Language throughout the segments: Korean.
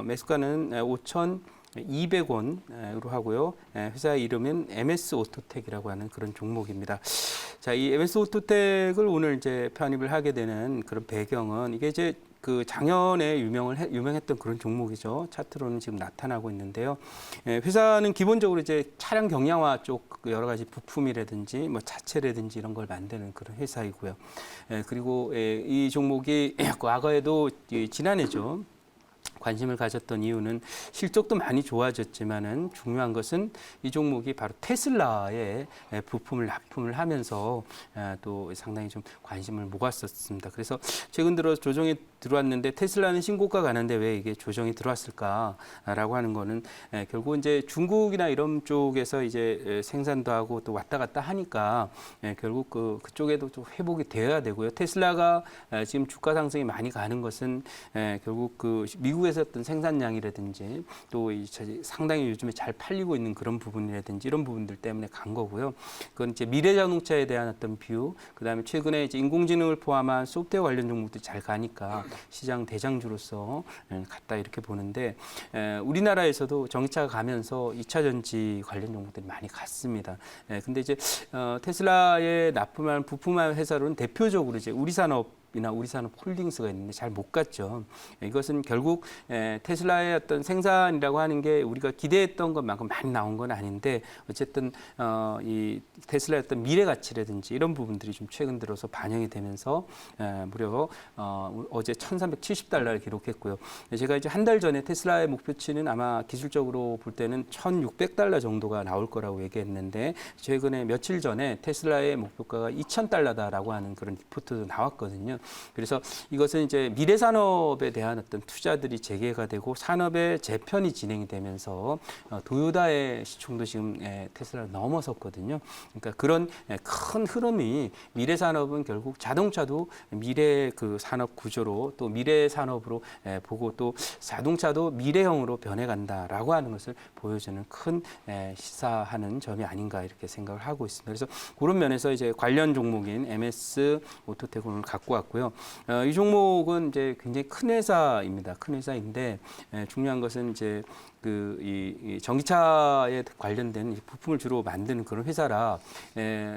매수가는 5,200원으로 하고요. 회사 이름은 MS 오토텍이라고 하는 그런 종목입니다. 자, 이 MS 오토텍을 오늘 이제 편입을 하게 되는 그런 배경은 이게 이제 그 작년에 유명했던 그런 종목이죠. 차트로는 지금 나타나고 있는데요. 회사는 기본적으로 이제 차량 경량화 쪽 여러 가지 부품이라든지 뭐 자체라든지 이런 걸 만드는 그런 회사이고요. 그리고 이 종목이 과거에도 지난해죠. 관심을 가졌던 이유는 실적도 많이 좋아졌지만은 중요한 것은 이 종목이 바로 테슬라의 부품을 납품을 하면서 또 상당히 좀 관심을 모았었습니다. 그래서 최근 들어 조정이 들어왔는데 테슬라는 신고가 가는데 왜 이게 조정이 들어왔을까라고 하는 거는 결국 이제 중국이나 이런 쪽에서 이제 생산도 하고 또 왔다 갔다 하니까 결국 그쪽에도 좀 회복이 되어야 되고요. 테슬라가 지금 주가 상승이 많이 가는 것은 결국 그 미국에서 어떤 생산량이라든지 또 상당히 요즘에 잘 팔리고 있는 그런 부분이라든지 이런 부분들 때문에 간 거고요. 그건 이제 미래 자동차에 대한 어떤 뷰, 그다음에 최근에 이제 인공지능을 포함한 소프트웨어 관련 종목도 잘 가니까 시장 대장주로서 갔다 이렇게 보는데 우리나라에서도 전기차가 가면서 2차 전지 관련 종목들이 많이 갔습니다. 근데 이제 테슬라에 납품한 부품한 회사로는 대표적으로 이제 우리산업 홀딩스가 있는데 잘 못 갔죠. 이것은 결국 테슬라의 어떤 생산이라고 하는 게 우리가 기대했던 것만큼 많이 나온 건 아닌데 어쨌든 이 테슬라의 어떤 미래 가치라든지 이런 부분들이 좀 최근 들어서 반영이 되면서 무려 어제 $1,370를 기록했고요. 제가 이제 한 달 전에 테슬라의 목표치는 아마 기술적으로 볼 때는 $1,600 정도가 나올 거라고 얘기했는데 최근에 며칠 전에 테슬라의 목표가가 $2,000라고 하는 그런 리포트도 나왔거든요. 그래서 이것은 이제 미래 산업에 대한 어떤 투자들이 재개가 되고 산업의 재편이 진행이 되면서 도요타의 시총도 지금 테슬라를 넘어섰거든요. 그러니까 그런 큰 흐름이 미래 산업은 결국 자동차도 미래 그 산업 구조로 또 미래 산업으로 보고 또 자동차도 미래형으로 변해간다라고 하는 것을 보여주는 큰 시사하는 점이 아닌가 이렇게 생각을 하고 있습니다. 그래서 그런 면에서 이제 관련 종목인 MS 오토텍을 오늘 갖고 왔고요. 이 종목은 이제 굉장히 큰 회사입니다. 큰 회사인데 중요한 것은 이제 이 전기차에 관련된 부품을 주로 만드는 그런 회사라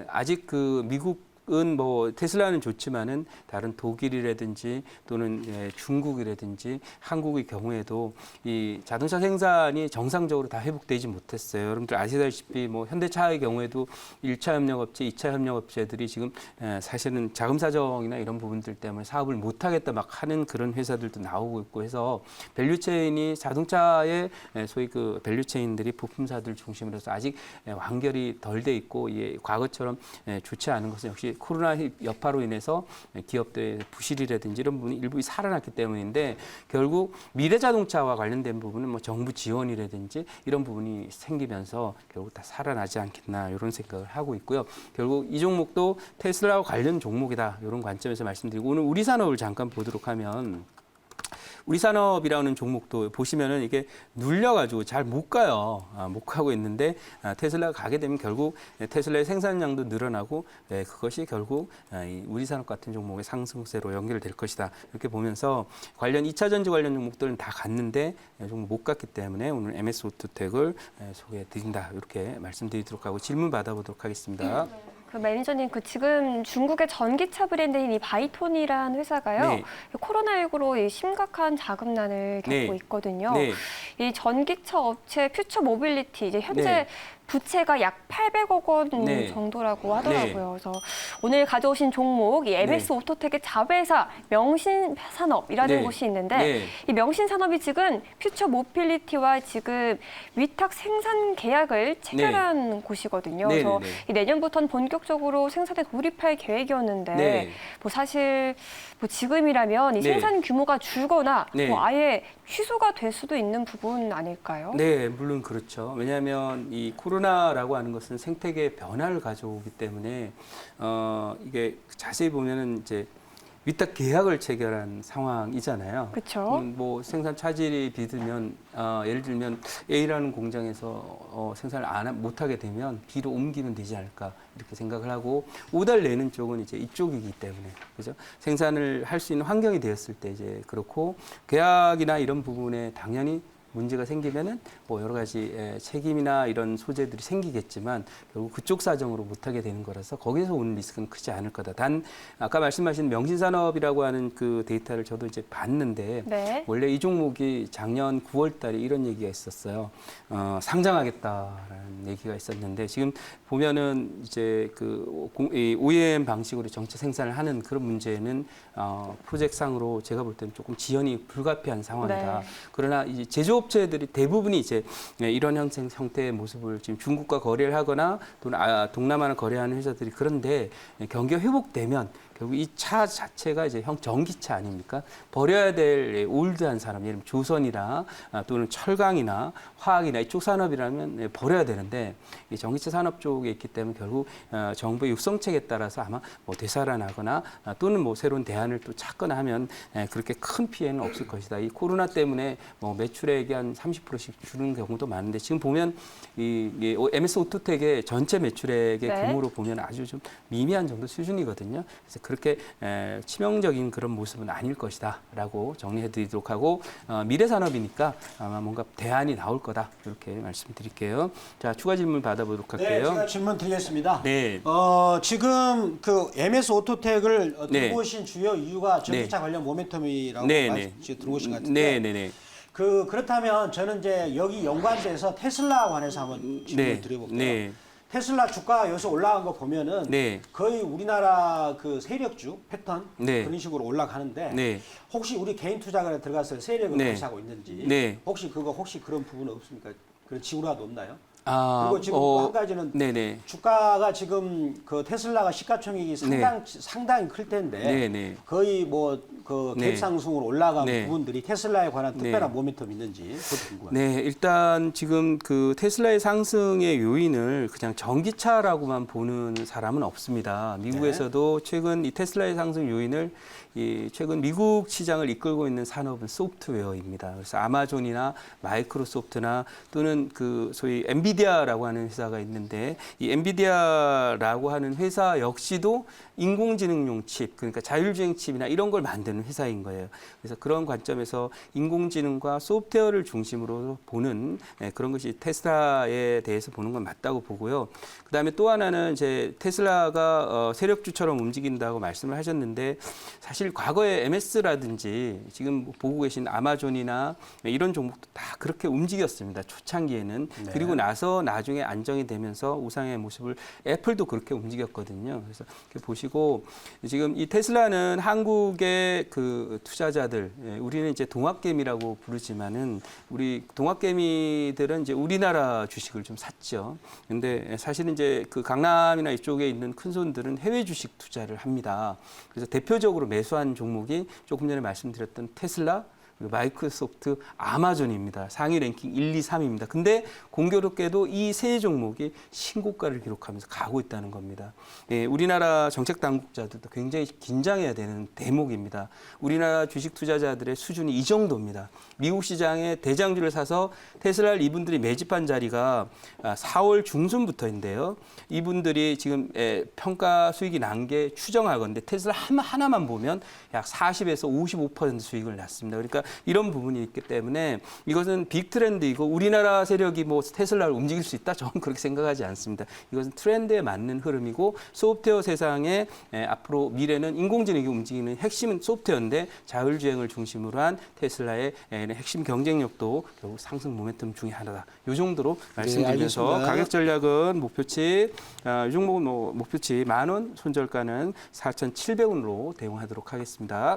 아직 그 미국은 뭐 테슬라는 좋지만은 다른 독일이라든지 또는 중국이라든지 한국의 경우에도 이 자동차 생산이 정상적으로 다 회복되지 못했어요. 여러분들 아시다시피 뭐 현대차의 경우에도 1차 협력업체, 2차 협력업체들이 지금 사실은 자금 사정이나 이런 부분들 때문에 사업을 못 하겠다 막 하는 그런 회사들도 나오고 있고 해서 밸류체인이 자동차의 소위 그 밸류체인들이 부품사들 중심으로 해서 아직 완결이 덜 돼 있고 과거처럼 좋지 않은 것은 역시 코로나 여파로 인해서 기업들의 부실이라든지 이런 부분이 일부 살아났기 때문인데 결국 미래 자동차와 관련된 부분은 뭐 정부 지원이라든지 이런 부분이 생기면서 결국 다 살아나지 않겠나 이런 생각을 하고 있고요. 결국 이 종목도 테슬라와 관련 종목이다 이런 관점에서 말씀드리고 오늘 우리 산업을 잠깐 보도록 하면 우리산업이라는 종목도 보시면은 이게 눌려가지고 잘 못 가요. 못 가고 있는데 테슬라가 가게 되면 결국 테슬라의 생산량도 늘어나고 그것이 결국 우리산업 같은 종목의 상승세로 연결될 것이다. 이렇게 보면서 관련 2차 전지 관련 종목들은 다 갔는데 종목 못 갔기 때문에 오늘 MS 오토텍을 소개해 드린다. 이렇게 말씀드리도록 하고 질문 받아보도록 하겠습니다. 그 매니저님, 지금 중국의 전기차 브랜드인 이 바이톤이라는 회사가요. 네. 코로나19로 이 심각한 자금난을 겪고 네. 있거든요. 네. 이 전기차 업체 퓨처 모빌리티 이제 현재 네. 부채가 약 800억 원 네. 정도라고 하더라고요. 네. 그래서 오늘 가져오신 종목 이 MS 오토텍의 자회사 명신산업이라는 네. 곳이 있는데 네. 이 명신산업이 지금 퓨처 모빌리티와 지금 위탁 생산 계약을 체결한 곳이거든요. 네. 그래서 네. 이 내년부터는 본격적으로 생산에 돌입할 계획이었는데 네. 뭐 사실 뭐 지금이라면 이 네. 생산 규모가 줄거나 네. 뭐 아예 취소가 될 수도 있는 부분 아닐까요? 네, 물론 그렇죠. 왜냐하면 이 코로나라고 하는 것은 생태계 변화를 가져오기 때문에 이게 자세히 보면은 이제 위탁 계약을 체결한 상황이잖아요. 그렇죠. 뭐 생산 차질이 빚으면 예를 들면 A라는 공장에서 생산을 못하게 되면 B로 옮기면 되지 않을까 이렇게 생각을 하고 오달 내는 쪽은 이제 이쪽이기 때문에 그죠? 생산을 할 수 있는 환경이 되었을 때 이제 그렇고 계약이나 이런 부분에 당연히 문제가 생기면은 뭐 여러 가지 책임이나 이런 소재들이 생기겠지만 결국 그쪽 사정으로 못하게 되는 거라서 거기서 오는 리스크는 크지 않을 거다. 단 아까 말씀하신 명신산업이라고 하는 그 데이터를 저도 이제 봤는데 네. 원래 이 종목이 작년 9월달에 이런 얘기가 있었어요. 상장하겠다라는 얘기가 있었는데 지금 보면은 이제 그 OEM 방식으로 전체 생산을 하는 그런 문제는 프로젝트상으로 제가 볼 때는 조금 지연이 불가피한 상황이다. 네. 그러나 이제 제조업체들이 대부분이 이제 이런 형태의 모습을 지금 중국과 거래를 하거나 또는 동남아를 거래하는 회사들이 그런데 경기가 회복되면 결국 이 차 자체가 이제 전기차 아닙니까? 버려야 될 올드한 산업, 예를 들면 조선이나 또는 철강이나 화학이나 이쪽 산업이라면 버려야 되는데 이 전기차 산업 쪽에 있기 때문에 결국 정부의 육성책에 따라서 아마 뭐 되살아나거나 또는 뭐 새로운 대안을 또 찾거나 하면 그렇게 큰 피해는 없을 것이다. 이 코로나 때문에 뭐 매출액이 한 30%씩 줄는 경우도 많은데 지금 보면 이 MS 오토텍의 전체 매출액의 네. 규모로 보면 아주 좀 미미한 정도 수준이거든요. 그래서 그렇게 치명적인 그런 모습은 아닐 것이다라고 정리해드리도록 하고 미래 산업이니까 아마 뭔가 대안이 나올 거다 이렇게 말씀드릴게요. 자 추가 질문 받아보도록 네, 할게요. 제가 질문 드리겠습니다. 네. 지금 그 MS 오토텍을 네. 들고 오신 주요 이유가 전기차 관련 모멘텀이라고 네. 들고 오신 것 같은데. 네. 그렇다면 저는 이제 여기 연관돼서 테슬라 관해서 한번 질문을 드려볼게요. 네. 테슬라 주가 여기서 올라간 거 보면은 네. 거의 우리나라 그 세력주 패턴 네. 그런 식으로 올라가는데 네. 혹시 우리 개인 투자가 들어갔을 때 세력을 네. 발사하고 있는지 네. 혹시 그런 부분은 없습니까? 그런 지구라도 없나요? 아, 그리고 지금 한 가지는 네네. 주가가 지금 그 테슬라가 시가총액이 상당히 클 텐데 네. 거의 뭐 그 네. 갭상승으로 올라간 네. 부분들이 테슬라에 관한 특별한 네. 모멘텀이 있는지 그것도 궁금합니다. 네, 일단 지금 그 테슬라의 상승의 요인을 그냥 전기차라고만 보는 사람은 없습니다. 미국에서도 최근 이 테슬라의 상승 요인을 최근 미국 시장을 이끌고 있는 산업은 소프트웨어입니다. 그래서 아마존이나 마이크로소프트나 또는 그 소위 엔비디아라고 하는 회사가 있는데 이 엔비디아라고 하는 회사 역시도 인공지능용 칩, 그러니까 자율주행 칩이나 이런 걸 만드는 회사인 거예요. 그래서 그런 관점에서 인공지능과 소프트웨어를 중심으로 보는 그런 것이 테슬라에 대해서 보는 건 맞다고 보고요. 그다음에 또 하나는 이제 테슬라가 세력주처럼 움직인다고 말씀을 하셨는데 사실 과거에 MS라든지 지금 보고 계신 아마존이나 이런 종목도 다 그렇게 움직였습니다. 초창기에는. 네. 그리고 나서 나중에 안정이 되면서 우상의 모습을 애플도 그렇게 움직였거든요. 그래서 이렇게 보시고 지금 이 테슬라는 한국의 그 투자자들, 우리는 이제 동학개미라고 부르지만은 우리 동학개미들은 이제 우리나라 주식을 좀 샀죠. 근데 사실은 이제 그 강남이나 이쪽에 있는 큰 손들은 해외 주식 투자를 합니다. 그래서 대표적으로 매수한 종목이 조금 전에 말씀드렸던 테슬라, 그리고 마이크로소프트, 아마존입니다. 상위 랭킹 1, 2, 3입니다. 근데 공교롭게도 이 세 종목이 신고가를 기록하면서 가고 있다는 겁니다. 예, 우리나라 정책 당국자들도 굉장히 긴장해야 되는 대목입니다. 우리나라 주식 투자자들의 수준이 이 정도입니다. 미국 시장에 대장주를 사서 테슬라를 이분들이 매집한 자리가 4월 중순부터인데요. 이분들이 지금 평가 수익이 난 게 추정하건데 테슬라 하나만 보면 약 40에서 55% 수익을 났습니다. 그러니까 이런 부분이 있기 때문에 이것은 빅 트렌드이고 우리나라 세력이 뭐 테슬라를 움직일 수 있다? 저는 그렇게 생각하지 않습니다. 이것은 트렌드에 맞는 흐름이고 소프트웨어 세상에 앞으로 미래는 인공지능이 움직이는 핵심은 소프트웨어인데 자율주행을 중심으로 한 테슬라의 핵심 경쟁력도 결국 상승 모멘텀 중에 하나다. 이 정도로 말씀드리면서 알겠습니다. 가격 전략은 목표치, 이 종목은 뭐 목표치 10,000원, 손절가는 4,700원으로 대응하도록 하겠습니다.